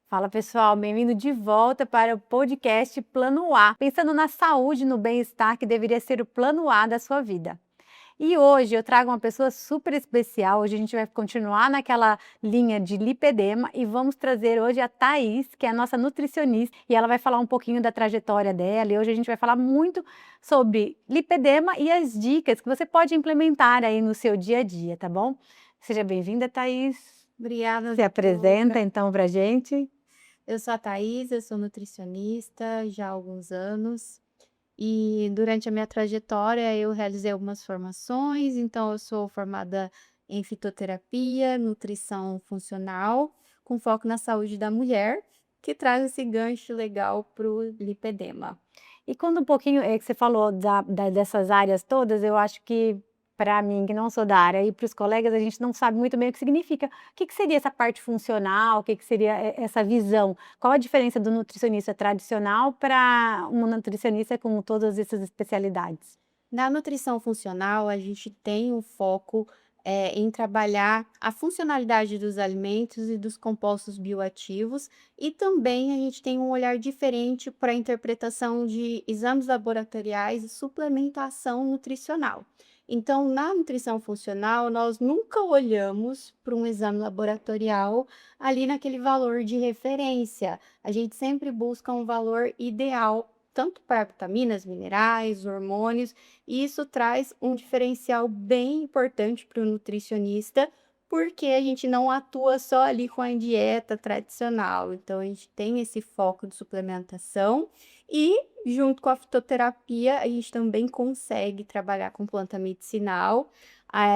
Fala pessoal, bem-vindo de volta para o podcast Plano A, pensando na saúde e no bem-estar que deveria ser o plano A da sua vida. E hoje eu trago uma pessoa super especial, hoje a gente vai continuar naquela linha de lipedema e vamos trazer hoje a Thaís, que é a nossa nutricionista, e ela vai falar um pouquinho da trajetória dela e hoje a gente vai falar muito sobre lipedema e as dicas que você pode implementar aí no seu dia a dia, tá bom? Seja bem-vinda, Thaís. Obrigada, Se doutora. apresenta então pra gente. Eu sou a Thaís, eu sou nutricionista já há alguns anos e durante a minha trajetória eu realizei algumas formações, então eu sou formada em fitoterapia, nutrição funcional, com foco na saúde da mulher, que traz esse gancho legal para o lipedema. E conta um pouquinho, que você falou dessas áreas todas, eu acho que para mim, que não sou da área, e para os colegas, a gente não sabe muito bem o que significa. O que que seria essa parte funcional? O que que seria essa visão? Qual a diferença do nutricionista tradicional para uma nutricionista com todas essas especialidades? Na nutrição funcional, a gente tem um foco, em trabalhar a funcionalidade dos alimentos e dos compostos bioativos, e também a gente tem um olhar diferente para a interpretação de exames laboratoriais e suplementação nutricional. Então, na nutrição funcional, nós nunca olhamos para um exame laboratorial ali naquele valor de referência. A gente sempre busca um valor ideal, tanto para vitaminas, minerais, hormônios, e isso traz um diferencial bem importante para o nutricionista, porque a gente não atua só ali com a dieta tradicional. Então, a gente tem esse foco de suplementação e, junto com a fitoterapia, a gente também consegue trabalhar com planta medicinal,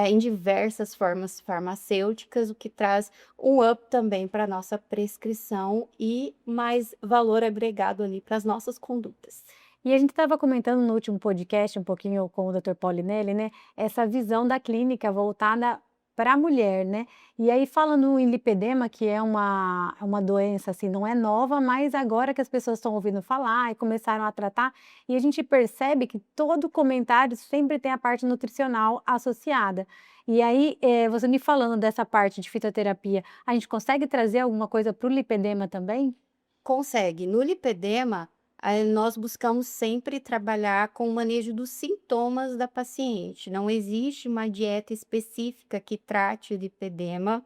em diversas formas farmacêuticas, o que traz um up também para a nossa prescrição e mais valor agregado ali para as nossas condutas. E a gente estava comentando no último podcast, um pouquinho com o Dr. Paulinelli, né, essa visão da clínica voltada para a mulher, né? E aí falando em lipedema, que é uma doença, assim, não é nova, mas agora que as pessoas estão ouvindo falar e começaram a tratar, e a gente percebe que todo comentário sempre tem a parte nutricional associada. E aí, você me falando dessa parte de fitoterapia, a gente consegue trazer alguma coisa para o lipedema também? Consegue. No lipedema, nós buscamos sempre trabalhar com o manejo dos sintomas da paciente. Não existe uma dieta específica que trate o lipedema,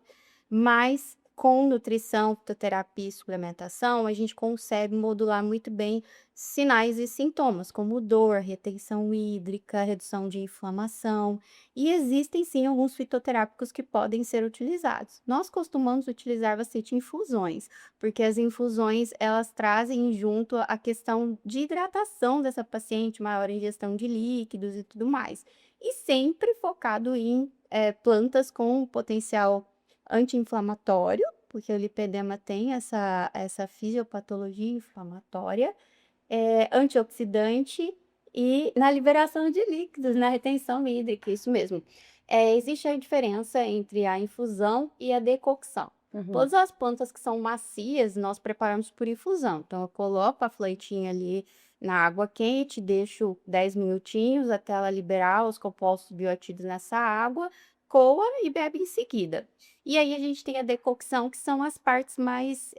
mas com nutrição, fitoterapia e suplementação, a gente consegue modular muito bem sinais e sintomas, como dor, retenção hídrica, redução de inflamação. E existem sim alguns fitoterápicos que podem ser utilizados. Nós costumamos utilizar bastante infusões, porque as infusões elas trazem junto a questão de hidratação dessa paciente, maior ingestão de líquidos e tudo mais. E sempre focado em plantas com potencial anti-inflamatório, porque o lipedema tem essa fisiopatologia inflamatória, antioxidante e na liberação de líquidos, na retenção hídrica, isso mesmo. Existe a diferença entre a infusão e a decocção. Uhum. Todas as plantas que são macias, nós preparamos por infusão. Então, eu coloco a fleitinha ali na água quente, deixo 10 minutinhos até ela liberar os compostos bioativos nessa água, coa e bebe em seguida. E aí a gente tem a decocção, que são as partes mais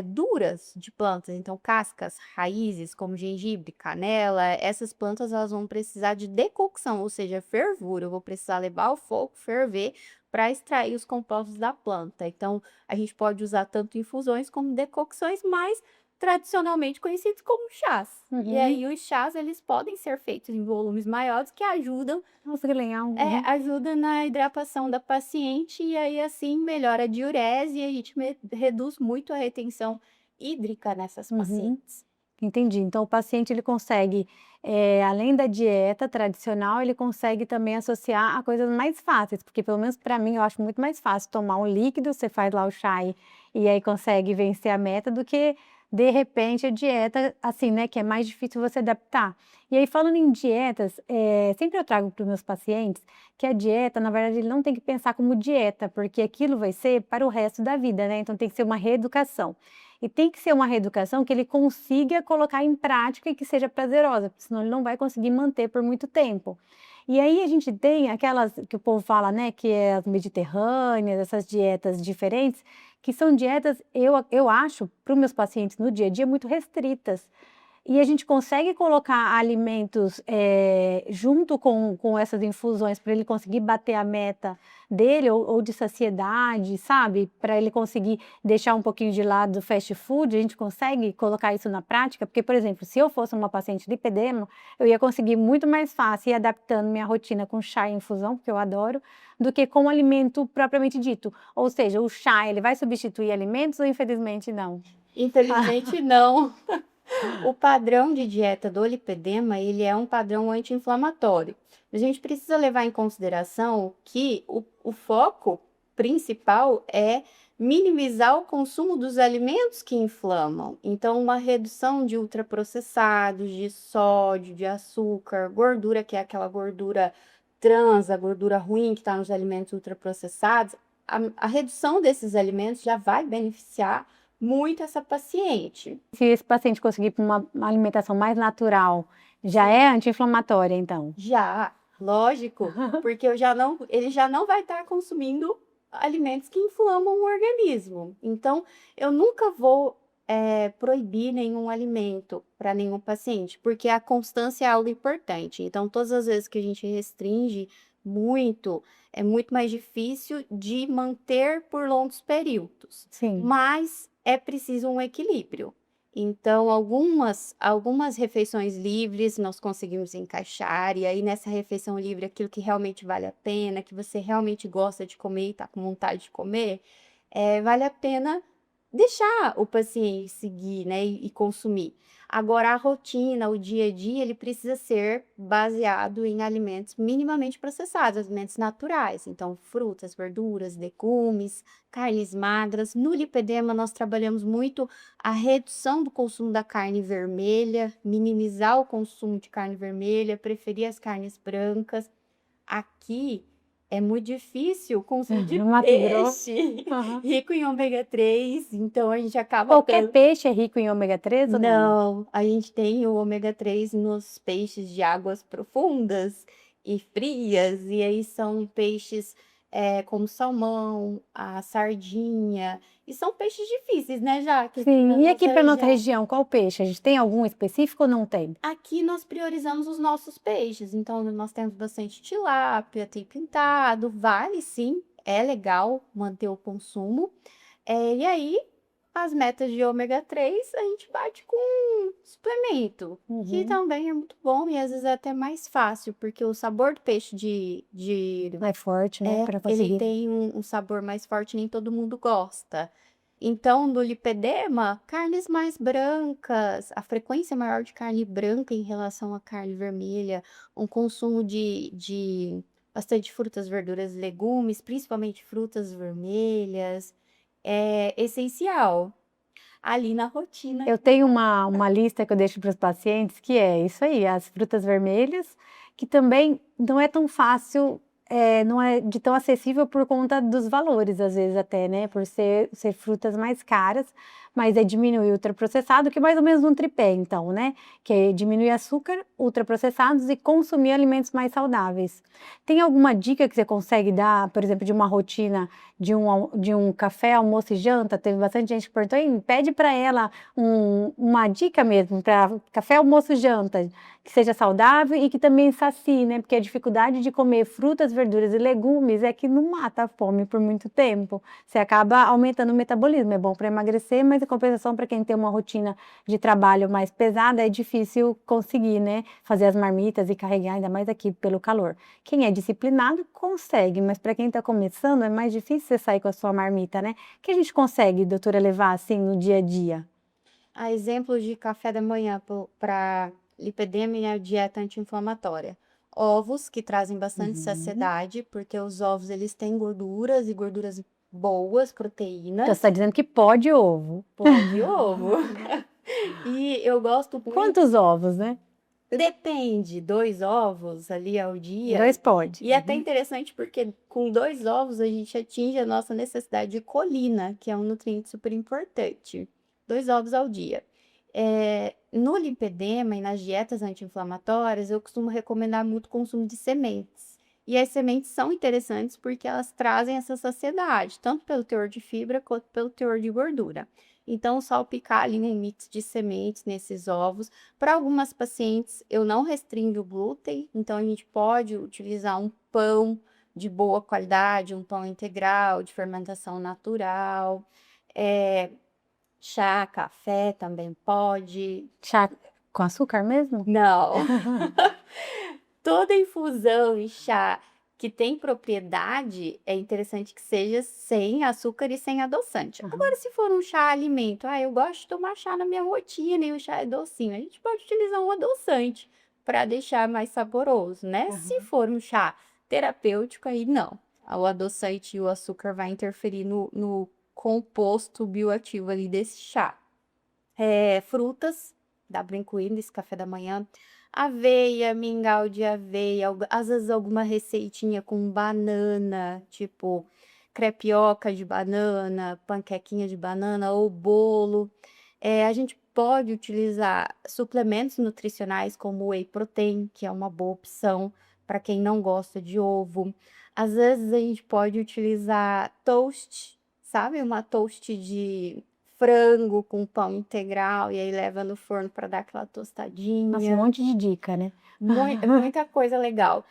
duras de plantas, então cascas, raízes, como gengibre, canela, essas plantas elas vão precisar de decocção, ou seja, fervura. Eu vou precisar levar ao fogo, ferver, para extrair os compostos da planta. Então, a gente pode usar tanto infusões como decocções, mas tradicionalmente conhecidos como chás. E Uhum. aí os chás eles podem ser feitos em volumes maiores que ajudam Nossa, que legal. Uhum. ajuda na hidratação da paciente e aí, assim, melhora a diurese e a gente reduz muito a retenção hídrica nessas Uhum. pacientes. Entendi. Então o paciente ele consegue, além da dieta tradicional, ele consegue também associar a coisas mais fáceis, porque pelo menos para mim eu acho muito mais fácil tomar um líquido, você faz lá o chá e aí consegue vencer a meta do que de repente a dieta, assim, né, que é mais difícil você adaptar. E aí falando em dietas, sempre eu trago para os meus pacientes que a dieta, na verdade, ele não tem que pensar como dieta, porque aquilo vai ser para o resto da vida, né, então tem que ser uma reeducação. E tem que ser uma reeducação que ele consiga colocar em prática e que seja prazerosa, porque senão ele não vai conseguir manter por muito tempo. E aí a gente tem aquelas que o povo fala, né, que é as mediterrâneas, essas dietas diferentes, que são dietas, eu acho, para os meus pacientes no dia a dia, muito restritas. E a gente consegue colocar alimentos junto com essas infusões para ele conseguir bater a meta dele ou de saciedade, sabe? Para ele conseguir deixar um pouquinho de lado o fast food, a gente consegue colocar isso na prática? Porque, por exemplo, se eu fosse uma paciente de lipedema, eu ia conseguir muito mais fácil ir adaptando minha rotina com chá e infusão, porque eu adoro, do que com o alimento propriamente dito. Ou seja, o chá, ele vai substituir alimentos ou infelizmente não? Infelizmente, não. O padrão de dieta do lipedema, ele é um padrão anti-inflamatório. A gente precisa levar em consideração que o foco principal é minimizar o consumo dos alimentos que inflamam. Então, uma redução de ultraprocessados, de sódio, de açúcar, gordura, que é aquela gordura trans, a gordura ruim que está nos alimentos ultraprocessados, a redução desses alimentos já vai beneficiar muito essa paciente. Se esse paciente conseguir uma alimentação mais natural, já é anti-inflamatória, então? Já, lógico, porque ele já não vai estar consumindo alimentos que inflamam o organismo. Então, eu nunca vou proibir nenhum alimento para nenhum paciente, porque a constância é algo importante. Então, todas as vezes que a gente restringe muito, é muito mais difícil de manter por longos períodos. Sim. Mas é preciso um equilíbrio. Então, algumas refeições livres nós conseguimos encaixar, e aí nessa refeição livre, aquilo que realmente vale a pena, que você realmente gosta de comer e está com vontade de comer, vale a pena deixar o paciente seguir, né, e consumir. Agora, a rotina, o dia a dia, ele precisa ser baseado em alimentos minimamente processados, alimentos naturais. Então, frutas, verduras, legumes, carnes magras. No lipedema, nós trabalhamos muito a redução do consumo da carne vermelha, minimizar o consumo de carne vermelha, preferir as carnes brancas. Aqui é muito difícil conseguir No Mato Grosso. peixe Aham. rico em ômega 3, então a gente acaba Qualquer peixe é rico em ômega 3 ou não? Não, a gente tem o ômega 3 nos peixes de águas profundas e frias, e aí são peixes como salmão, a sardinha, e são peixes difíceis, né, Jaque, aqui na Sim, e aqui nossa para nossa região. região, qual peixe? A gente tem algum específico ou não tem? Aqui nós priorizamos os nossos peixes, então nós temos bastante tilápia, tem pintado, vale sim, é legal manter o consumo. E aí, as metas de ômega 3 a gente bate com suplemento, que Uhum. também é muito bom e às vezes é até mais fácil, porque o sabor do peixe É forte, né? Para ele conseguir. tem um sabor mais forte, nem todo mundo gosta. Então, no lipedema, carnes mais brancas, a frequência maior de carne branca em relação à carne vermelha, um consumo de bastante frutas, verduras e legumes, principalmente frutas vermelhas, é essencial ali na rotina. Eu tenho uma lista que eu deixo para os pacientes que é isso aí, as frutas vermelhas, que também não é tão fácil, não é de tão acessível por conta dos valores, às vezes até, né? Por ser frutas mais caras, mas é diminuir o ultraprocessado, que é mais ou menos um tripé, então, né? Que é diminuir açúcar, ultraprocessados e consumir alimentos mais saudáveis. Tem alguma dica que você consegue dar, por exemplo, de uma rotina de um café, almoço e janta? Teve bastante gente que perguntou, "Hein, pede para ela uma dica mesmo para café, almoço e janta, que seja saudável e que também sacie, né? Porque a dificuldade de comer frutas, verduras e legumes é que não mata a fome por muito tempo. Você acaba aumentando o metabolismo, é bom para emagrecer, mas em compensação para quem tem uma rotina de trabalho mais pesada, é difícil conseguir, né? Fazer as marmitas e carregar, ainda mais aqui pelo calor. Quem é disciplinado consegue, mas para quem está começando é mais difícil você sair com a sua marmita, né? O que a gente consegue, doutora, levar assim no dia a dia? A exemplo de café da manhã para lipedema e a dieta anti-inflamatória. Ovos, que trazem bastante Uhum. saciedade, porque os ovos eles têm gorduras e gorduras boas, Então, você proteínas. está dizendo que pode ovo. Pode ovo. E eu gosto muito. Quantos ovos, né? Depende, 2 ovos ali ao dia. 2 pode. E é até interessante porque com 2 ovos a gente atinge a nossa necessidade de colina, que é um nutriente super importante. 2 ovos ao dia. No lipedema e nas dietas anti-inflamatórias, eu costumo recomendar muito o consumo de sementes. E as sementes são interessantes porque elas trazem essa saciedade, tanto pelo teor de fibra quanto pelo teor de gordura. Então, salpicar ali um mix de sementes nesses ovos. Para algumas pacientes, eu não restringo o glúten, então a gente pode utilizar um pão de boa qualidade, um pão integral, de fermentação natural. É, chá, café também pode. Chá com açúcar mesmo? Não. Toda infusão e chá que tem propriedade, é interessante que seja sem açúcar e sem adoçante. Agora, Aham. se for um chá alimento, eu gosto de tomar chá na minha rotina e o chá é docinho, a gente pode utilizar um adoçante para deixar mais saboroso, né? Se Aham. for um chá terapêutico, aí não. O adoçante e o açúcar vai interferir no composto bioativo ali desse chá. Frutas, dá para incluir nesse café da manhã. Aveia, mingau de aveia, às vezes alguma receitinha com banana, tipo crepioca de banana, panquequinha de banana ou bolo. A gente pode utilizar suplementos nutricionais como whey protein, que é uma boa opção para quem não gosta de ovo. Às vezes a gente pode utilizar toast, sabe? Uma toast de frango com pão integral e aí leva no forno para dar aquela Nossa, um tostadinha. monte de dica, né? Muita coisa legal.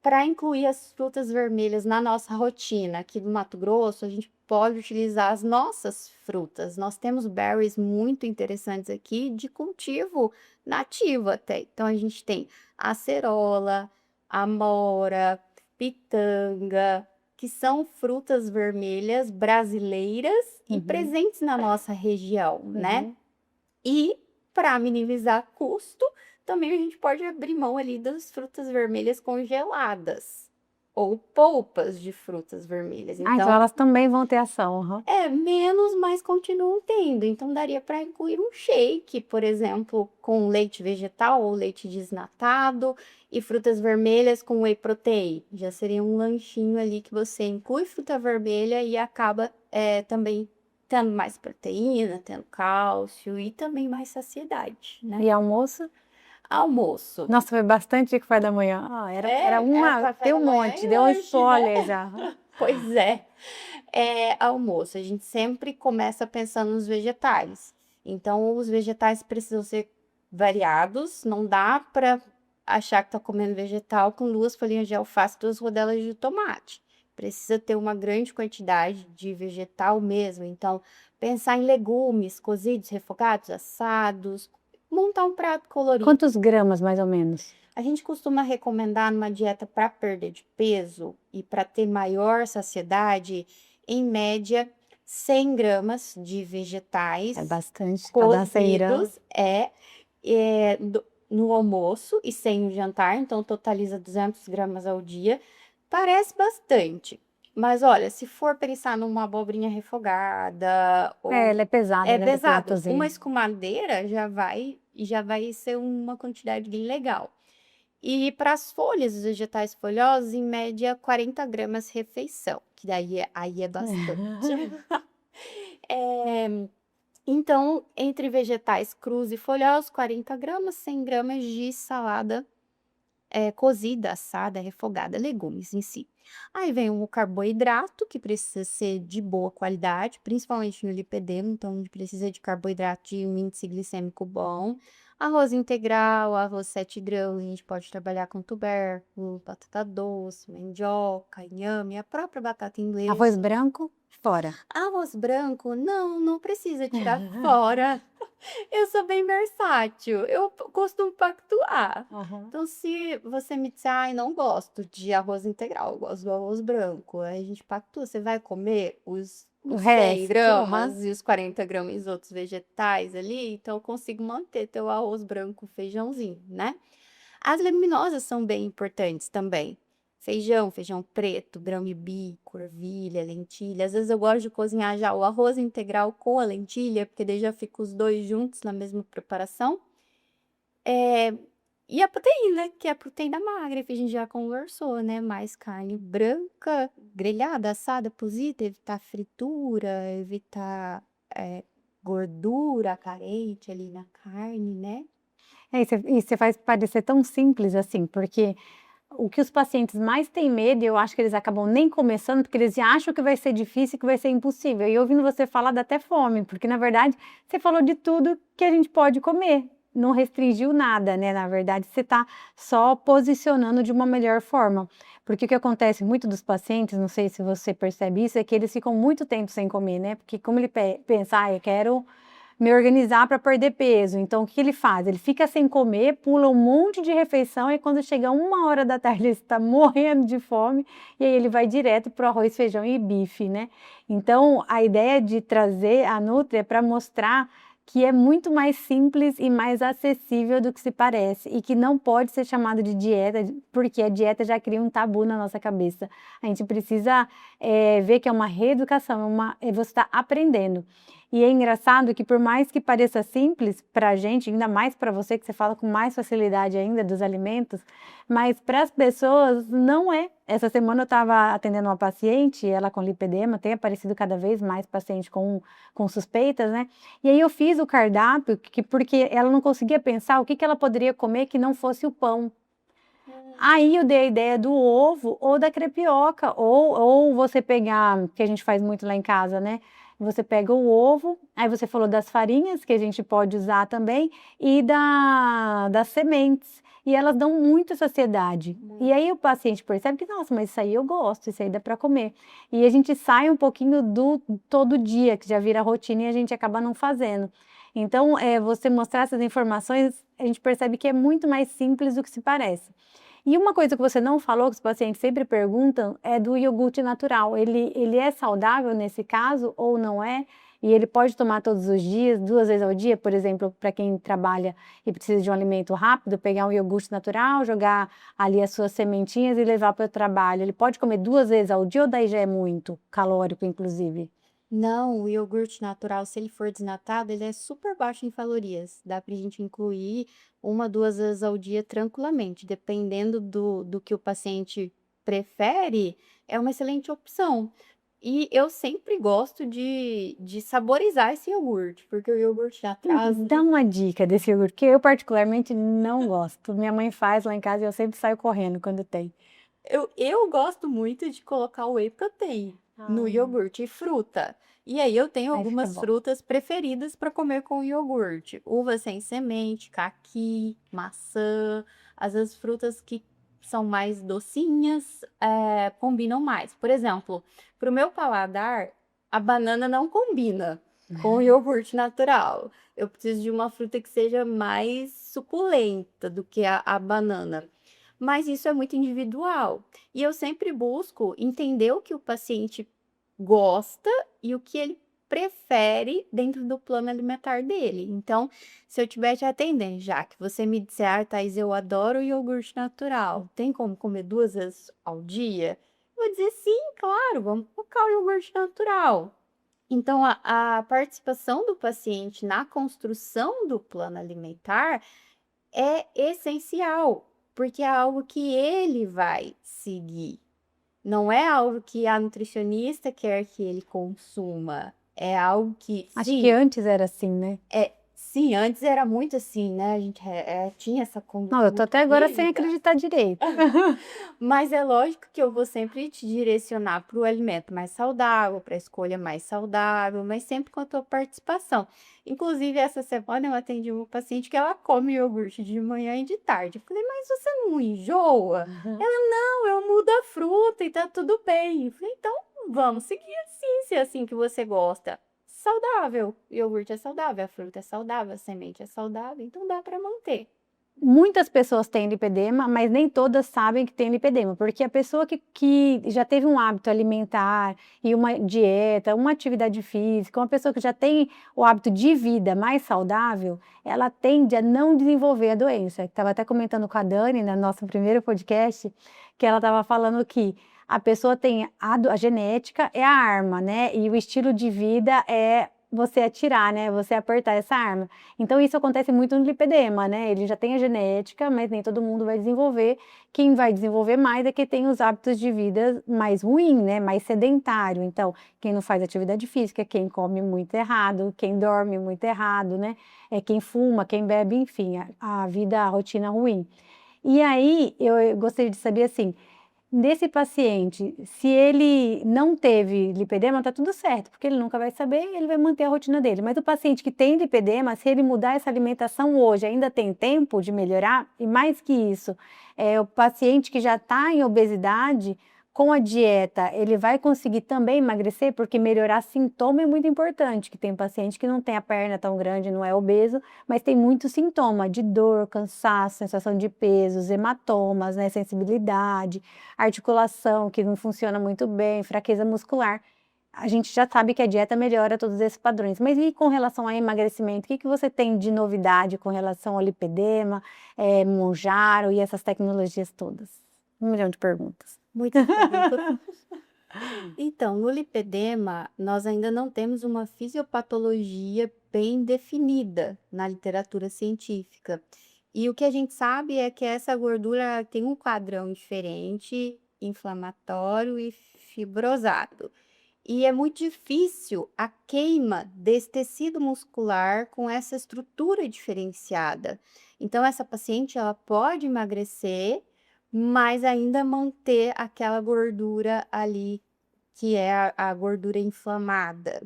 Para incluir as frutas vermelhas na nossa rotina, aqui no Mato Grosso, a gente pode utilizar as nossas frutas. Nós temos berries muito interessantes aqui de cultivo nativo até. Então a gente tem acerola, amora, pitanga, que são frutas vermelhas brasileiras e Uhum, presentes na nossa região, né? uhum. E para minimizar custo, também a gente pode abrir mão ali das frutas vermelhas congeladas ou polpas de frutas vermelhas. Ah, então Então, elas também vão ter ação. Aham. menos, mas continuam tendo. Então, daria para incluir um shake, por exemplo, com leite vegetal ou leite desnatado e frutas vermelhas com whey protein. Já seria um lanchinho ali que você inclui fruta vermelha e acaba também tendo mais proteína, tendo cálcio e também mais saciedade, né? E almoço? Almoço. Nossa, foi bastante café da manhã. Ah, era É uma, café tem da um manhã monte, e deu um lanche, né? spoiler já. Pois é. Almoço. A gente sempre começa pensando nos vegetais. Então, os vegetais precisam ser variados. Não dá para achar que está comendo vegetal com 2 folhinhas de alface, 2 rodelas de tomate. Precisa ter uma grande quantidade de vegetal mesmo. Então, pensar em legumes cozidos, refogados, assados. Montar um prato colorido. Quantos gramas, mais ou menos? A gente costuma recomendar numa dieta para perda de peso e para ter maior saciedade, em média, 100 gramas de É vegetais bastante, para dar 100 gramas. cozidos no almoço e sem o jantar, então totaliza 200 gramas ao dia. Parece bastante, mas olha, se for pensar numa abobrinha refogada É, ou ela é pesada, é né, do pesado, uma pratozinho. escumadeira já vai ser uma quantidade bem legal. E para as folhas, os vegetais folhosos, em média 40 gramas refeição, que daí aí é bastante. Então, entre vegetais crus e folhosos, 40 gramas, 100 gramas de salada cozida, assada, refogada, legumes em si. Aí vem o carboidrato, que precisa ser de boa qualidade, principalmente no lipedema, então a gente precisa de carboidrato de um índice glicêmico bom. Arroz integral, arroz 7 grãos, a gente pode trabalhar com tubérculo, batata doce, mandioca, inhame, a própria batata Arroz inglesa. branco, fora. Arroz branco, não precisa tirar fora. Eu sou bem versátil, eu costumo pactuar. Aham. Então, se você me disser, ai, não gosto de arroz integral, eu gosto do arroz branco, aí a gente pactua, você vai comer O os 100 resto, aham. gramas e os 40 gramas outros vegetais ali, então eu consigo manter teu arroz branco, feijãozinho, né? As leguminosas são bem importantes também. Feijão, feijão preto, grão-de-bico, ervilha, lentilha. Às vezes eu gosto de cozinhar já o arroz integral com a lentilha, porque daí já fica os dois juntos na mesma preparação. É, E a proteína, que é a proteína magra, que a gente já conversou, né? Mais carne branca, grelhada, assada, cozida, evitar fritura, evitar gordura carente ali na carne, né? E você faz parecer tão simples assim, porque o que os pacientes mais têm medo, e eu acho que eles acabam nem começando, porque eles já acham que vai ser difícil, que vai ser impossível. E ouvindo você falar, dá até fome, porque na verdade você falou de tudo que a gente pode comer. Não restringiu nada, né? Na verdade, você está só posicionando de uma melhor forma. Porque o que acontece muito dos pacientes, não sei se você percebe isso, é que eles ficam muito tempo sem comer, né? Porque como ele pensa, eu quero me organizar para perder peso. Então, o que ele faz? Ele fica sem comer, pula um monte de refeição e quando chega 1 hora da tarde ele está morrendo de fome e aí ele vai direto para o arroz, feijão e bife, né? Então, a ideia de trazer a Nutri é para mostrar que é muito mais simples e mais acessível do que se parece e que não pode ser chamado de dieta, porque a dieta já cria um tabu na nossa cabeça. A gente precisa ver que é uma reeducação, você está aprendendo. E é engraçado que por mais que pareça simples para a gente, ainda mais para você que você fala com mais facilidade ainda dos alimentos, mas para as pessoas não é. Essa semana eu estava atendendo uma paciente, ela com lipedema, tem aparecido cada vez mais paciente com suspeitas, né? E aí eu fiz o cardápio, porque ela não conseguia pensar o que ela poderia comer que não fosse o pão. Aí eu dei a ideia do ovo ou da crepioca, ou você pegar, que a gente faz muito lá em casa, né? Você pega o ovo, aí você falou das farinhas, que a gente pode usar também, e das sementes. E elas dão muita saciedade. E aí o paciente percebe que, nossa, mas isso aí eu gosto, isso aí dá para comer. E a gente sai um pouquinho do todo dia, que já vira rotina e a gente acaba não fazendo. Então, você mostrar essas informações, a gente percebe que é muito mais simples do que se parece. E uma coisa que você não falou, que os pacientes sempre perguntam, é do iogurte natural. Ele é saudável nesse caso ou não é? E ele pode tomar todos os dias, 2 vezes ao dia, por exemplo, para quem trabalha e precisa de um alimento rápido, pegar um iogurte natural, jogar ali as suas sementinhas e levar para o trabalho. Ele pode comer 2 vezes ao dia ou daí já é muito calórico, inclusive? Não, o iogurte natural, se ele for desnatado, ele é super baixo em calorias. Dá pra gente incluir 1, 2 vezes ao dia tranquilamente, dependendo do que o paciente prefere, é uma excelente opção. E eu sempre gosto de saborizar esse iogurte, porque o iogurte natural, Dá uma dica desse iogurte, que eu particularmente não gosto. Minha mãe faz lá em casa e eu sempre saio correndo quando tem. eu gosto muito de colocar o whey protein no Ah, iogurte e fruta. E aí eu tenho aí fica algumas bom. frutas preferidas para comer com iogurte. Uva sem semente, caqui, maçã, as frutas que são mais docinhas, combinam mais. Por exemplo, para o meu paladar, a banana não combina com o iogurte natural. Eu preciso de uma fruta que seja mais suculenta do que a banana. Mas isso é muito individual. E eu sempre busco entender o que o paciente gosta e o que ele prefere dentro do plano alimentar dele. Então, se eu estiver te atendendo, já que você me disser, Thais, eu adoro iogurte natural, tem como comer 2 vezes ao dia? Eu vou dizer sim, claro, vamos colocar o iogurte natural. Então, a participação do paciente na construção do plano alimentar é essencial, porque é algo que ele vai seguir. Não é algo que a nutricionista quer que ele consuma. É algo que, Acho que sim, antes era assim, né? sim, antes era muito assim, né? A gente tinha essa Não, conduta eu tô muito até agora sem rígida. acreditar direito. Mas é lógico que eu vou sempre te direcionar para o alimento mais saudável, para a escolha mais saudável, mas sempre com a tua participação. Inclusive, essa semana eu atendi uma paciente que ela come iogurte de manhã e de tarde. Eu falei, mas você não enjoa? Ela, não, eu mudo a fruta e tá tudo bem. Eu falei, então vamos seguir assim, se é assim que você gosta. Saudável, iogurte é saudável, a fruta é saudável, a semente é saudável, então dá para manter. Muitas pessoas têm lipedema, mas nem todas sabem que tem lipedema, porque a pessoa que já teve um hábito alimentar e uma dieta, uma atividade física, uma pessoa que já tem o hábito de vida mais saudável, ela tende a não desenvolver a doença. Estava até comentando com a Dani, no nosso primeiro podcast, que ela estava falando que a pessoa tem a genética é a arma, né? E o estilo de vida é você atirar, né? Você apertar essa arma. Então, isso acontece muito no lipedema, né? Ele já tem a genética, mas nem todo mundo vai desenvolver. Quem vai desenvolver mais é quem tem os hábitos de vida mais ruim, né? Mais sedentário. Então, quem não faz atividade física, quem come muito errado, quem dorme muito errado, né? É quem fuma, quem bebe, enfim, a vida, a rotina ruim. E aí, eu gostaria de saber assim, nesse paciente, se ele não teve lipedema, tá tudo certo, porque ele nunca vai saber e ele vai manter a rotina dele. Mas o paciente que tem lipedema, se ele mudar essa alimentação hoje, ainda tem tempo de melhorar? E mais que isso, o paciente que já está em obesidade, com a dieta, ele vai conseguir também emagrecer? Porque melhorar sintoma é muito importante, que tem paciente que não tem a perna tão grande, não é obeso, mas tem muito sintoma de dor, cansaço, sensação de pesos, hematomas, né, sensibilidade, articulação que não funciona muito bem, fraqueza muscular. A gente já sabe que a dieta melhora todos esses padrões, mas e com relação ao emagrecimento? O que que você tem de novidade com relação ao lipedema, Mounjaro e essas tecnologias todas? 1 milhão de perguntas. Muitas perguntas. Então, no lipedema, nós ainda não temos uma fisiopatologia bem definida na literatura científica. E o que a gente sabe é que essa gordura tem um padrão diferente, inflamatório e fibrosado. E é muito difícil a queima desse tecido muscular com essa estrutura diferenciada. Então, essa paciente ela pode emagrecer, mas ainda manter aquela gordura ali, que é a gordura inflamada.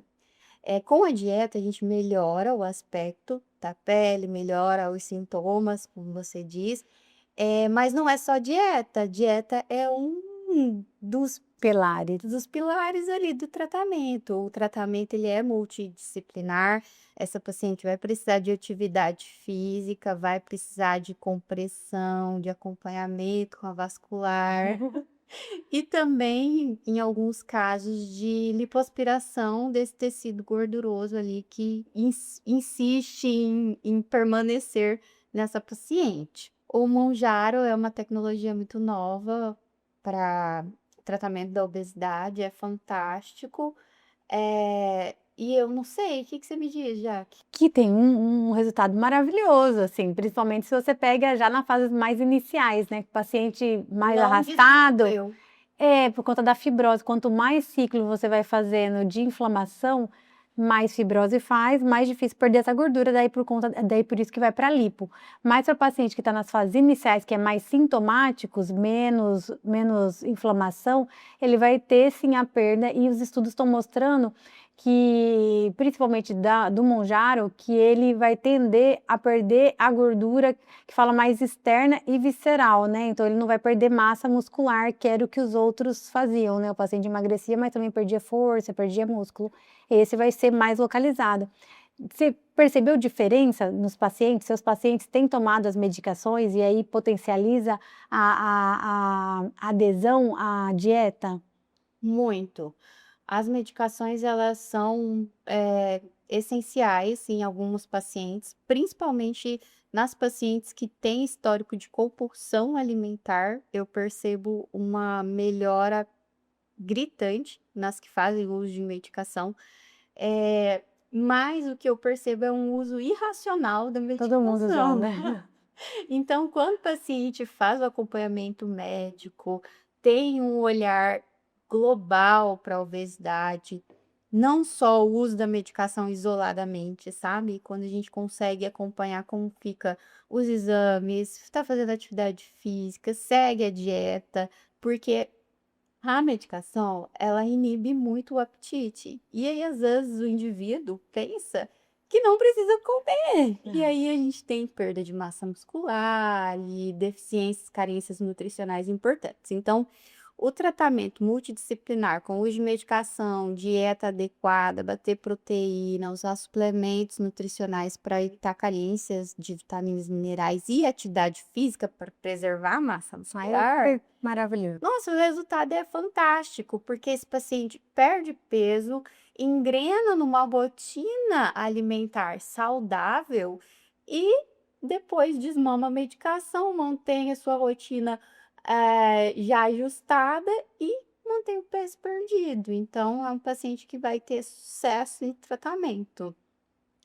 Com a dieta, a gente melhora o aspecto da pele, melhora os sintomas, como você diz, mas não é só dieta, dieta é um Pilares. dos pilares ali do tratamento. O tratamento ele é multidisciplinar. Essa paciente vai precisar de atividade física, vai precisar de compressão, de acompanhamento com a vascular e também, em alguns casos, de lipoaspiração desse tecido gorduroso ali que insiste em permanecer nessa paciente. O Mounjaro é uma tecnologia muito nova para tratamento da obesidade, é fantástico. E eu não sei, o que que você me diz, Jaque? Que tem um resultado maravilhoso, assim, principalmente se você pega já na fases mais iniciais, né, com o paciente mais Não arrastado. desenvolveu. Por conta da fibrose, quanto mais ciclo você vai fazendo de inflamação, mais fibrose faz, mais difícil perder essa gordura, daí por isso que vai para lipo. Mas para o paciente que está nas fases iniciais, que é mais sintomáticos, menos inflamação, ele vai ter sim a perda, e os estudos estão mostrando que, principalmente do Mounjaro, que ele vai tender a perder a gordura que fala mais externa e visceral, né? Então ele não vai perder massa muscular, que era o que os outros faziam, né? O paciente emagrecia, mas também perdia força, perdia músculo. Esse vai ser mais localizado. Você percebeu diferença nos pacientes? Seus pacientes têm tomado as medicações e aí potencializa a adesão à dieta? Muito. As medicações, elas são, essenciais em alguns pacientes, principalmente nas pacientes que têm histórico de compulsão alimentar, eu percebo uma melhora gritante nas que fazem uso de medicação, mas o que eu percebo é um uso irracional da Todo mundo medicação. usando, né? Então, quando o paciente faz o acompanhamento médico, tem um olhar global para a obesidade, não só o uso da medicação isoladamente, sabe? Quando a gente consegue acompanhar como fica os exames, está fazendo atividade física, segue a dieta, porque a medicação, ela inibe muito o apetite. E aí, às vezes, o indivíduo pensa que não precisa comer. E aí a gente tem perda de massa muscular e deficiências, carências nutricionais importantes. Então, o tratamento multidisciplinar com uso de medicação, dieta adequada, bater proteína, usar suplementos nutricionais para evitar carências de vitaminas e minerais e atividade física para preservar a massa muscular. Maravilhoso. Nossa, o resultado é fantástico, porque esse paciente perde peso, engrena numa rotina alimentar saudável e depois desmama a medicação, mantém a sua rotina, já ajustada e mantém o peso perdido. Então, é um paciente que vai ter sucesso em tratamento.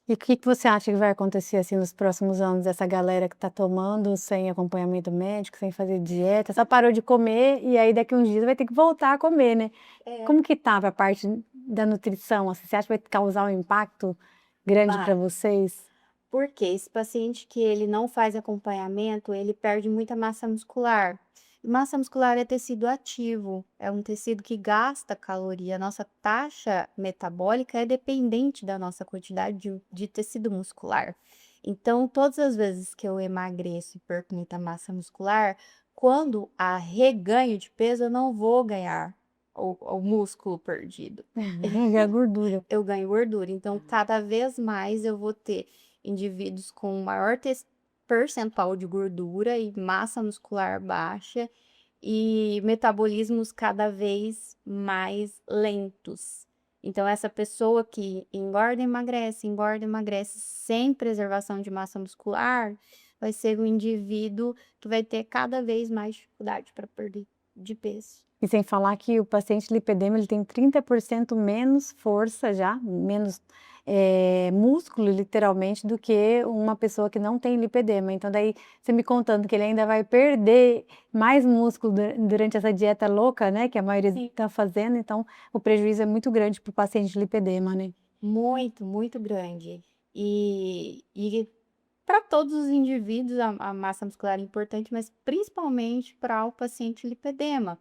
E o que que você acha que vai acontecer, assim, nos próximos anos, essa galera que tá tomando sem acompanhamento médico, sem fazer dieta, só parou de comer e aí daqui uns dias vai ter que voltar a comer, né? É, Como que estava a parte da nutrição, assim, você acha que vai causar um impacto grande para vai. vocês? Porque esse paciente que ele não faz acompanhamento, ele perde muita massa muscular. E massa muscular é tecido ativo, é um tecido que gasta caloria. A nossa taxa metabólica é dependente da nossa quantidade de tecido muscular. Então, todas as vezes que eu emagreço e perco muita massa muscular, quando há reganho de peso, eu não vou ganhar o músculo perdido. É gordura. Eu ganho gordura. Então, cada vez mais eu vou ter indivíduos com maior percentual de gordura e massa muscular baixa e metabolismos cada vez mais lentos. Então, essa pessoa que engorda, emagrece sem preservação de massa muscular, vai ser um indivíduo que vai ter cada vez mais dificuldade para perder de peso. E sem falar que o paciente lipedema, ele tem 30% menos força já, menos, músculo literalmente, do que uma pessoa que não tem lipedema. Então daí, você me contando que ele ainda vai perder mais músculo durante essa dieta louca, né, que a maioria Sim. está fazendo, então o prejuízo é muito grande para o paciente lipedema, né. Muito, muito grande. E para todos os indivíduos a massa muscular é importante, mas principalmente para o paciente lipedema.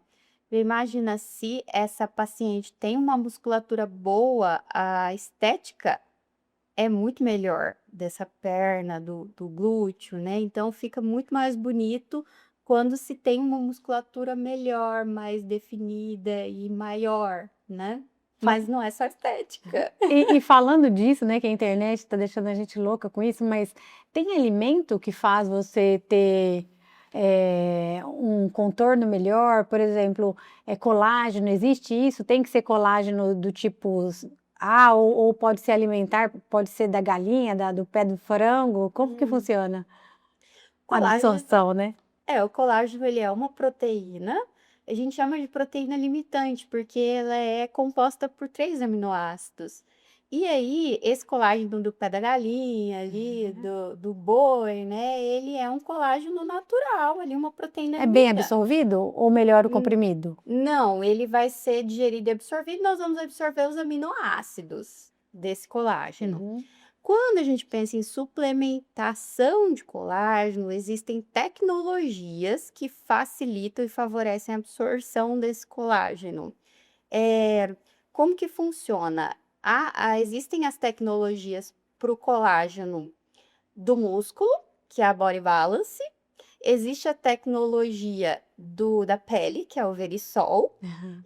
Imagina se essa paciente tem uma musculatura boa, a estética é muito melhor dessa perna, do glúteo, né? Então fica muito mais bonito quando se tem uma musculatura melhor, mais definida e maior, né? Mas não é só estética. E falando disso, né, que a internet está deixando a gente louca com isso, mas tem alimento que faz você ter um contorno melhor? Por exemplo, colágeno, existe isso? Tem que ser colágeno do tipo A, ou pode ser alimentar, pode ser da galinha, do pé do frango? Como que funciona a Colágeno absorção, né? o colágeno ele é uma proteína, a gente chama de proteína limitante, porque ela é composta por 3 aminoácidos. E aí, esse colágeno do pé da galinha ali, do boi, né, ele é um colágeno natural ali, uma proteína É bem limitante. absorvido ou melhor o Hum, comprimido? não, ele vai ser digerido e absorvido, nós vamos absorver os aminoácidos desse colágeno. Uhum. Quando a gente pensa em suplementação de colágeno, existem tecnologias que facilitam e favorecem a absorção desse colágeno. Como que funciona? Existem as tecnologias para o colágeno do músculo, que é a Body Balance. Existe a tecnologia da pele, que é o Verisol,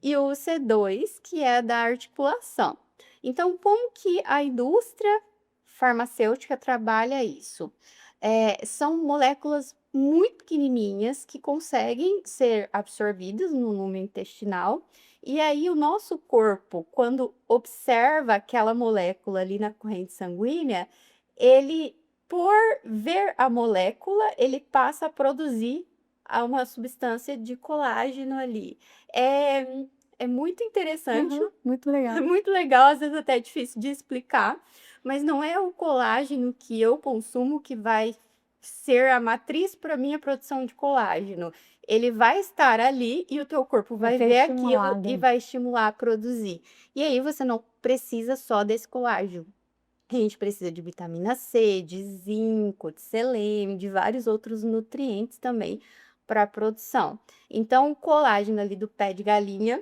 e o C2, que é da articulação. Então, como que a indústria farmacêutica trabalha isso? São moléculas muito pequenininhas que conseguem ser absorvidas no lumen intestinal, e aí o nosso corpo, quando observa aquela molécula ali na corrente sanguínea, ele, por ver a molécula, ele passa a produzir uma substância de colágeno ali. É muito interessante, Uhum, muito legal. é muito legal, às vezes até é difícil de explicar, mas não é o colágeno que eu consumo que vai ser a matriz para minha produção de colágeno. Ele vai estar ali e o teu corpo Vai vai ser ver aquilo e estimulado. vai estimular a produzir. E aí você não precisa só desse colágeno. A gente precisa de vitamina C, de zinco, de selênio, de vários outros nutrientes também para a produção. Então, o colágeno ali do pé de galinha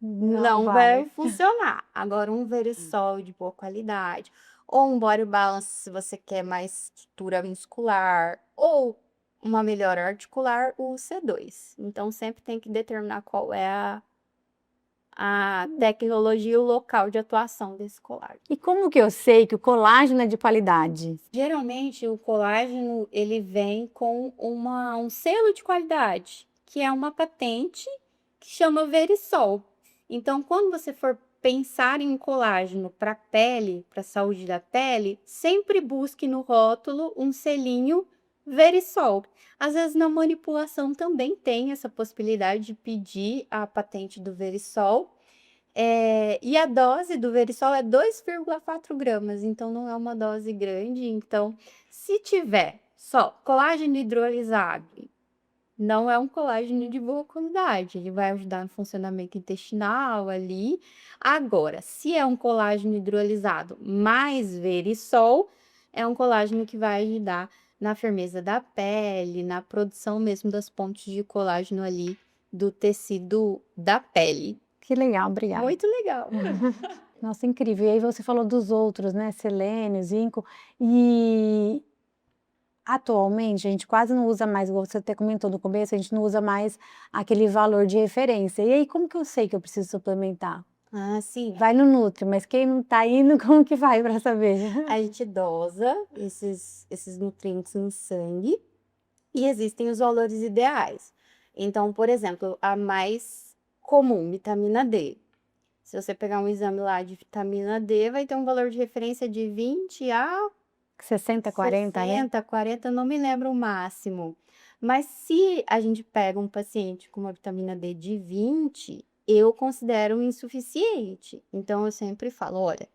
Não não vai vai. funcionar. Agora, um Verisol de boa qualidade, ou um Body Balance se você quer mais estrutura muscular, ou uma melhora articular, o C2. Então, sempre tem que determinar qual é a tecnologia e o local de atuação desse colágeno. E como que eu sei que o colágeno é de qualidade? Geralmente, o colágeno ele vem com um selo de qualidade, que é uma patente que chama Verisol. Então, quando você for pensar em colágeno para pele, para a saúde da pele, sempre busque no rótulo um selinho Verisol. Às vezes, na manipulação também tem essa possibilidade de pedir a patente do Verisol. E a dose do Verisol é 2,4 gramas, então não é uma dose grande. Então, se tiver só colágeno hidrolisado, não é um colágeno de boa qualidade, ele vai ajudar no funcionamento intestinal ali. Agora, se é um colágeno hidrolisado mais Verisol, é um colágeno que vai ajudar na firmeza da pele, na produção mesmo das pontes de colágeno ali do tecido da pele. Que legal, obrigada. Muito legal. Nossa, incrível. E aí você falou dos outros, né, selênio, zinco, e atualmente a gente quase não usa mais, igual você até comentou no começo, a gente não usa mais aquele valor de referência. E aí como que eu sei que eu preciso suplementar? Ah, sim. Vai no Nutri, mas quem não tá indo, como que vai para saber? A gente dosa esses nutrientes no sangue e existem os valores ideais. Então, por exemplo, a mais comum, vitamina D. Se você pegar um exame lá de vitamina D, vai ter um valor de referência de 20 a 60, 40, né? 60, 40, não me lembro o máximo. Mas se a gente pega um paciente com uma vitamina D de 20, eu considero insuficiente. Então, eu sempre falo, olha,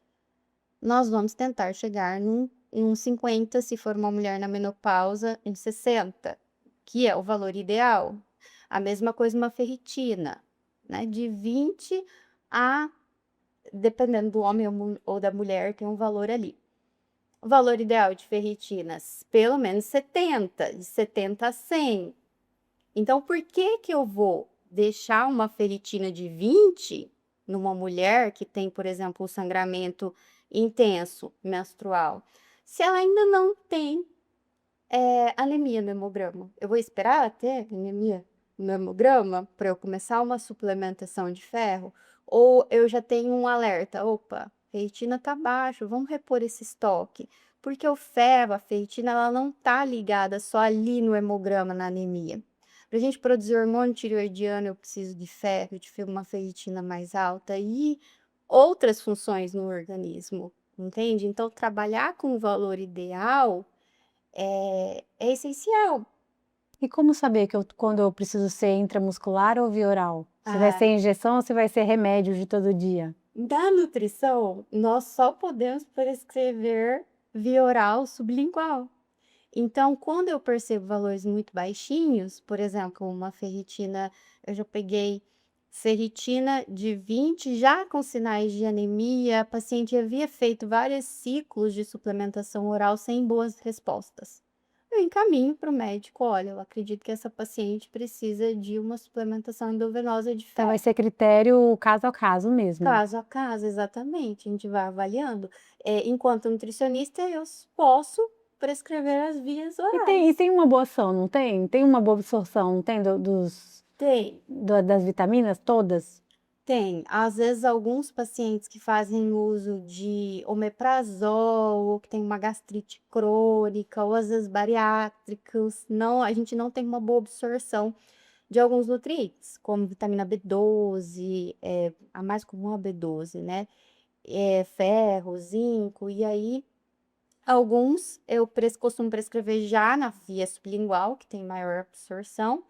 nós vamos tentar chegar em uns 50, se for uma mulher na menopausa, em 60, que é o valor ideal. A mesma coisa uma ferritina, né? De 20 a, dependendo do homem ou da mulher, tem um valor ali. O valor ideal de ferritinas, pelo menos 70, de 70 a 100. Então, por que que eu vou deixar uma ferritina de 20 numa mulher que tem, por exemplo, o sangramento intenso menstrual, se ela ainda não tem anemia no hemograma? Eu vou esperar ter anemia no hemograma para eu começar uma suplementação de ferro? Ou eu já tenho um alerta, opa, ferritina tá baixo, vamos repor esse estoque. Porque o ferro, a ferritina, ela não tá ligada só ali no hemograma, na anemia. Para a gente produzir hormônio tireoidiano, eu preciso de ferro, de uma ferritina mais alta e outras funções no organismo, entende? Então, trabalhar com o valor ideal é essencial. E como saber que quando eu preciso ser intramuscular ou via oral? Se vai Ah, ser injeção ou se vai ser remédio de todo dia? da nutrição, nós só podemos prescrever via oral sublingual. Então, quando eu percebo valores muito baixinhos, por exemplo, uma ferritina, eu já peguei ferritina de 20, já com sinais de anemia, a paciente havia feito vários ciclos de suplementação oral sem boas respostas. Eu encaminho para o médico, olha, eu acredito que essa paciente precisa de uma suplementação endovenosa de Então vai ferro. ser critério caso a caso mesmo. Caso a caso, exatamente, a gente vai avaliando. Enquanto nutricionista, eu posso prescrever as vias E orais. tem uma boa ação, não tem? Tem uma boa absorção, não tem Tem, das vitaminas todas? tem. Às vezes, alguns pacientes que fazem uso de omeprazol, ou que tem uma gastrite crônica, ou às vezes bariátricos, não, a gente não tem uma boa absorção de alguns nutrientes, como vitamina B12, a mais comum é a B12, né? Ferro, zinco, e aí alguns eu costumo prescrever já na via sublingual, que tem maior absorção,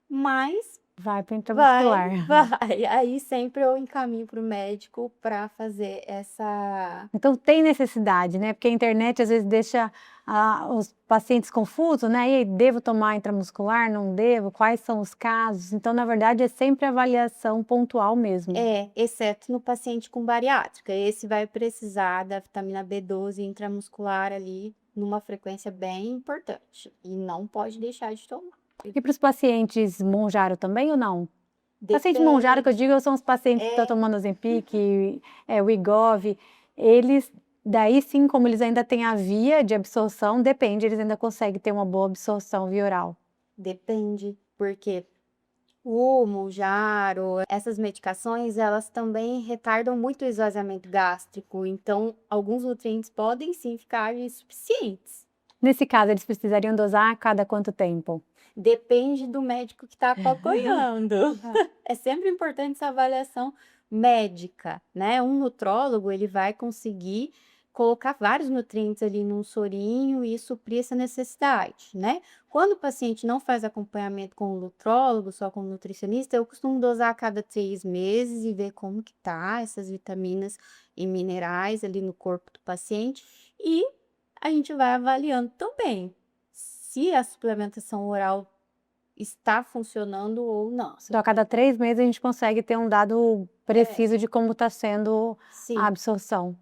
mas Vai para vai, intramuscular. vai. Aí sempre eu encaminho para o médico para fazer essa. Então tem necessidade, né? Porque a internet às vezes deixa os pacientes confusos, né? E aí, devo tomar intramuscular? Não devo? Quais são os casos? Então, na verdade, é sempre avaliação pontual mesmo. Exceto no paciente com bariátrica. Esse vai precisar da vitamina B12 intramuscular ali numa frequência bem importante. E não pode deixar de tomar. E para os pacientes Monjaro também ou não? Paciente Monjaro que eu Depende. digo são os pacientes que estão tomando Ozempic, Wegovy, eles, daí sim, como eles ainda têm a via de absorção, depende, eles ainda conseguem ter uma boa absorção via oral. Depende, porque o Mounjaro, essas medicações, elas também retardam muito o esvaziamento gástrico, então alguns nutrientes podem sim ficar insuficientes. Nesse caso, eles precisariam dosar a cada quanto tempo? Depende do médico que está acompanhando. É sempre importante essa avaliação médica, né? Um nutrólogo, ele vai conseguir colocar vários nutrientes ali num sorinho e suprir essa necessidade, né? Quando o paciente não faz acompanhamento com o nutrólogo, só com o nutricionista, eu costumo dosar a cada 3 meses e ver como que tá essas vitaminas e minerais ali no corpo do paciente e a gente vai avaliando também se a suplementação oral está funcionando ou não. Então, a cada 3 meses a gente consegue ter um dado É, preciso de como está sendo a sim, absorção.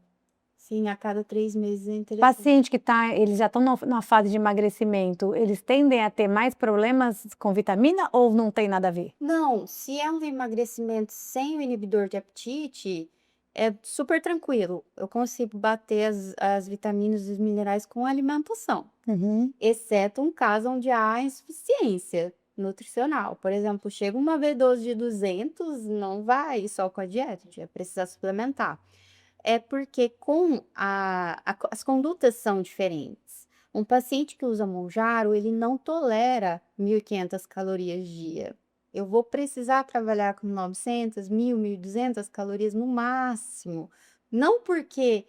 sim. sim, a cada 3 meses é interessante. Paciente que eles já estão numa fase de emagrecimento, eles tendem a ter mais problemas com vitamina ou não tem nada a ver? Não, se é um emagrecimento sem o inibidor de apetite, é super tranquilo. Eu consigo bater as vitaminas e os minerais com alimentação, Uhum. exceto um caso onde há insuficiência nutricional. Por exemplo, chega uma B12 de 200, não vai só com a dieta, a gente vai precisar suplementar. É porque as condutas são diferentes. Um paciente que usa Monjaro, ele não tolera 1.500 calorias dia. Eu vou precisar trabalhar com 900, 1.000, 1.200 calorias no máximo. Não porque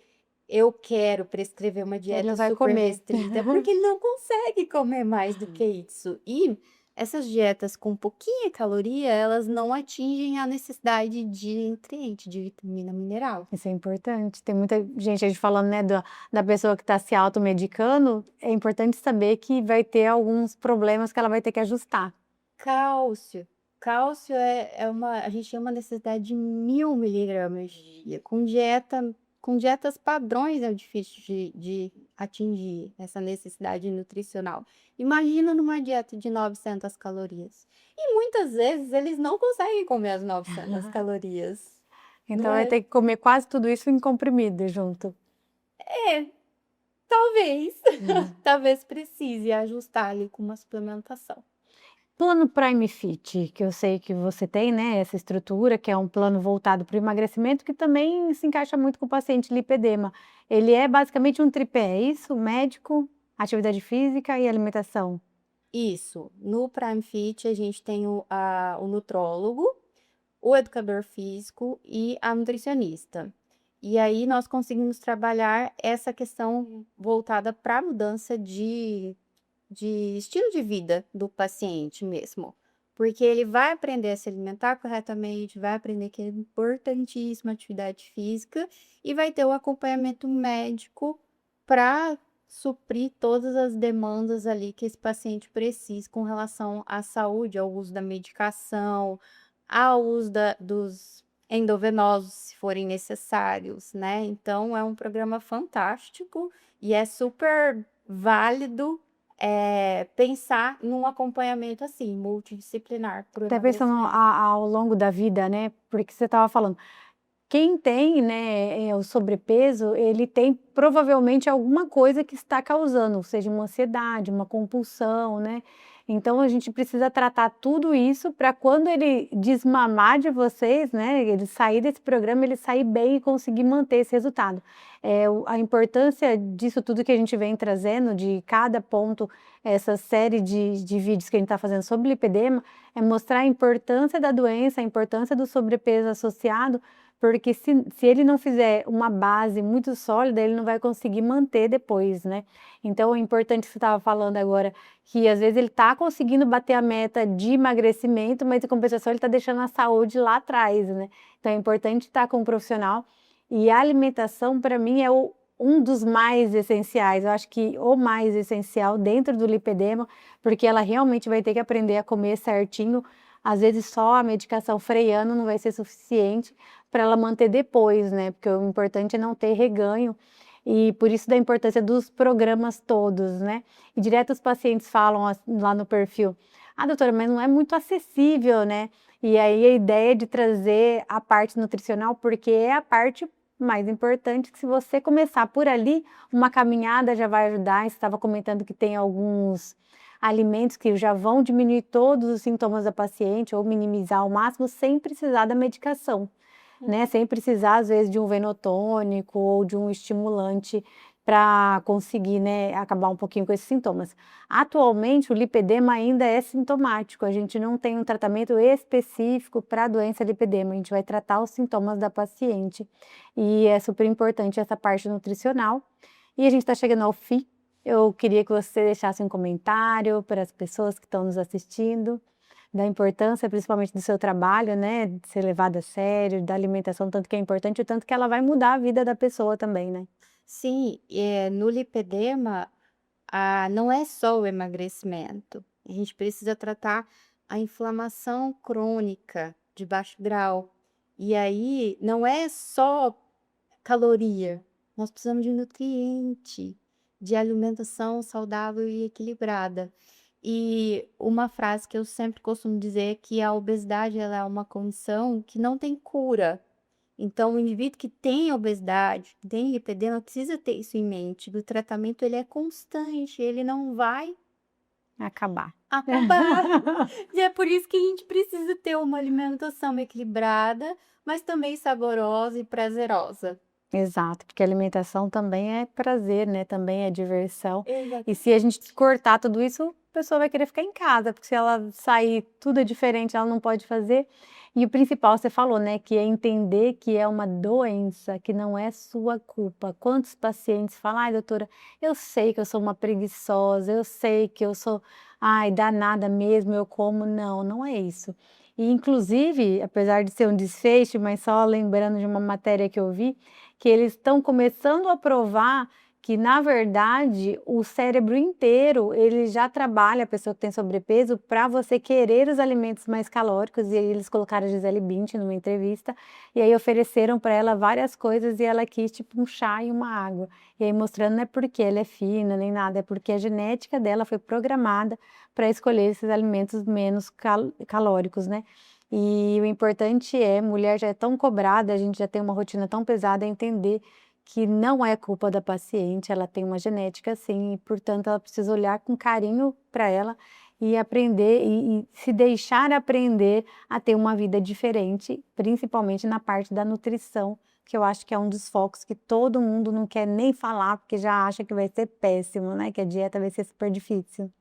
eu quero prescrever uma Ele não dieta vai super comer. restrita, é porque ele não consegue comer mais do que isso. E essas dietas com pouquinha caloria, elas não atingem a necessidade de nutriente, de vitamina mineral. Isso é importante. Tem muita gente a gente falando, né, da pessoa que está se automedicando, é importante saber que vai ter alguns problemas que ela vai ter que ajustar. Cálcio. Cálcio a gente tem uma necessidade de 1.000 miligramas dia. Com dietas padrões é difícil de atingir essa necessidade nutricional. Imagina numa dieta de 900 calorias. E muitas vezes eles não conseguem comer as 900 calorias, Então não vai é? ter que comer quase tudo isso em comprimido junto. É, talvez. Hum. Talvez precise ajustar ali com uma suplementação. Plano Prime Fit, que eu sei que você tem, né, essa estrutura, que é um plano voltado para o emagrecimento, que também se encaixa muito com o paciente lipedema. Ele é basicamente um tripé, é isso? Médico, atividade física e alimentação. Isso. No Prime Fit, a gente tem o nutrólogo, o educador físico e a nutricionista. E aí nós conseguimos trabalhar essa questão voltada para a mudança de estilo de vida do paciente mesmo. Porque ele vai aprender a se alimentar corretamente, vai aprender que é importantíssima a atividade física e vai ter o acompanhamento médico para suprir todas as demandas ali que esse paciente precisa com relação à saúde, ao uso da medicação, ao uso dos endovenosos, se forem necessários, né? Então, é um programa fantástico e é super válido pensar num acompanhamento assim, multidisciplinar para o Até pensando emagrecimento. ao longo da vida, né, porque você estava falando, quem tem, né, o sobrepeso, ele tem provavelmente alguma coisa que está causando, seja uma ansiedade, uma compulsão, né. Então a gente precisa tratar tudo isso para quando ele desmamar de vocês, né, ele sair desse programa, ele sair bem e conseguir manter esse resultado. A importância disso tudo que a gente vem trazendo, de cada ponto, essa série de vídeos que a gente está fazendo sobre lipedema, é mostrar a importância da doença, a importância do sobrepeso associado, porque se ele não fizer uma base muito sólida, ele não vai conseguir manter depois, né. Então é importante que você estava falando agora, que às vezes ele está conseguindo bater a meta de emagrecimento, mas em compensação ele está deixando a saúde lá atrás, né. Então é importante estar com um profissional, e a alimentação para mim é um dos mais essenciais, eu acho que o mais essencial dentro do lipedema, porque ela realmente vai ter que aprender a comer certinho, às vezes só a medicação freando não vai ser suficiente, para ela manter depois, né, porque o importante é não ter reganho, e por isso da importância dos programas todos, né. E direto os pacientes falam lá no perfil: "Ah doutora, mas não é muito acessível, né". E aí a ideia de trazer a parte nutricional, porque é a parte mais importante, que se você começar por ali, uma caminhada já vai ajudar, você estava comentando que tem alguns alimentos que já vão diminuir todos os sintomas da paciente ou minimizar ao máximo sem precisar da medicação. Né, sem precisar às vezes de um venotônico ou de um estimulante para conseguir, né, acabar um pouquinho com esses sintomas. Atualmente o lipedema ainda é sintomático, a gente não tem um tratamento específico para a doença lipedema, a gente vai tratar os sintomas da paciente, e é super importante essa parte nutricional. E a gente está chegando ao fim, eu queria que você deixasse um comentário para as pessoas que estão nos assistindo. Da importância, principalmente do seu trabalho, né, de ser levado a sério, da alimentação, tanto que é importante, o tanto que ela vai mudar a vida da pessoa também, né. Sim, no lipedema, não é só o emagrecimento. A gente precisa tratar a inflamação crônica de baixo grau. E aí não é só caloria. nós precisamos de nutriente, de alimentação saudável e equilibrada. E uma frase que eu sempre costumo dizer é que a obesidade ela é uma condição que não tem cura. Então, o indivíduo que tem obesidade, que tem lipedema, precisa ter isso em mente. O tratamento ele é constante, ele não vai Acabar. acabar. E é por isso que a gente precisa ter uma alimentação equilibrada, mas também saborosa e prazerosa. Exato, porque alimentação também é prazer, né, também é diversão. E se Exatamente. a gente cortar tudo isso, a pessoa vai querer ficar em casa, porque se ela sair tudo é diferente, ela não pode fazer. E o principal você falou, né, que é entender que é uma doença, que não é sua culpa. Quantos pacientes falam: "Ai, doutora, eu sei que eu sou uma preguiçosa, eu sei que eu sou, ai, danada mesmo, eu como". Não, não é isso. E inclusive, apesar de ser um desfecho, mas só lembrando de uma matéria que eu vi, que eles estão começando a provar que, na verdade, o cérebro inteiro, ele já trabalha, a pessoa que tem sobrepeso, para você querer os alimentos mais calóricos, e aí eles colocaram a Gisele Bündchen numa entrevista, e aí ofereceram para ela várias coisas e ela quis tipo um chá e uma água. E aí mostrando não é porque ela é fina nem nada, é porque a genética dela foi programada para escolher esses alimentos menos calóricos, né? E o importante é, mulher já é tão cobrada, a gente já tem uma rotina tão pesada, é entender que não é culpa da paciente, ela tem uma genética assim, e portanto ela precisa olhar com carinho para ela e aprender e se deixar aprender a ter uma vida diferente, principalmente na parte da nutrição, que eu acho que é um dos focos que todo mundo não quer nem falar, porque já acha que vai ser péssimo, né, que a dieta vai ser super difícil.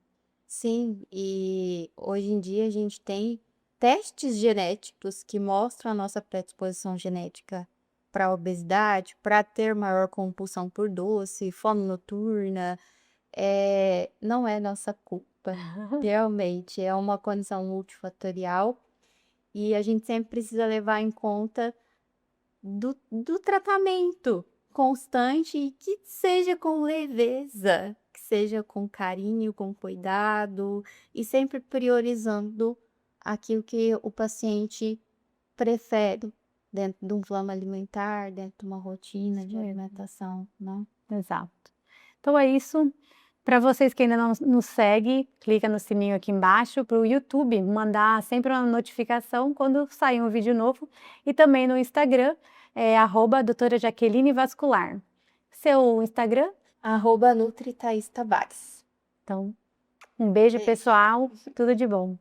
Sim, e hoje em dia a gente tem testes genéticos que mostram a nossa predisposição genética para a obesidade, para ter maior compulsão por doce, fome noturna, não é nossa culpa. Realmente, é uma condição multifatorial e a gente sempre precisa levar em conta do tratamento constante e que seja com leveza, que seja com carinho, com cuidado e sempre priorizando aquilo que o paciente prefere dentro de um plano alimentar, dentro de uma rotina Isso de mesmo. alimentação, né. Exato. Então é isso. Para vocês que ainda não nos segue, clica no sininho aqui embaixo para o YouTube mandar sempre uma notificação quando sair um vídeo novo e também no Instagram, doutora Jaqueline Vascular. Seu Instagram? @Nutri Thaís Tavares. Então, um beijo Beijo. pessoal, tudo de bom.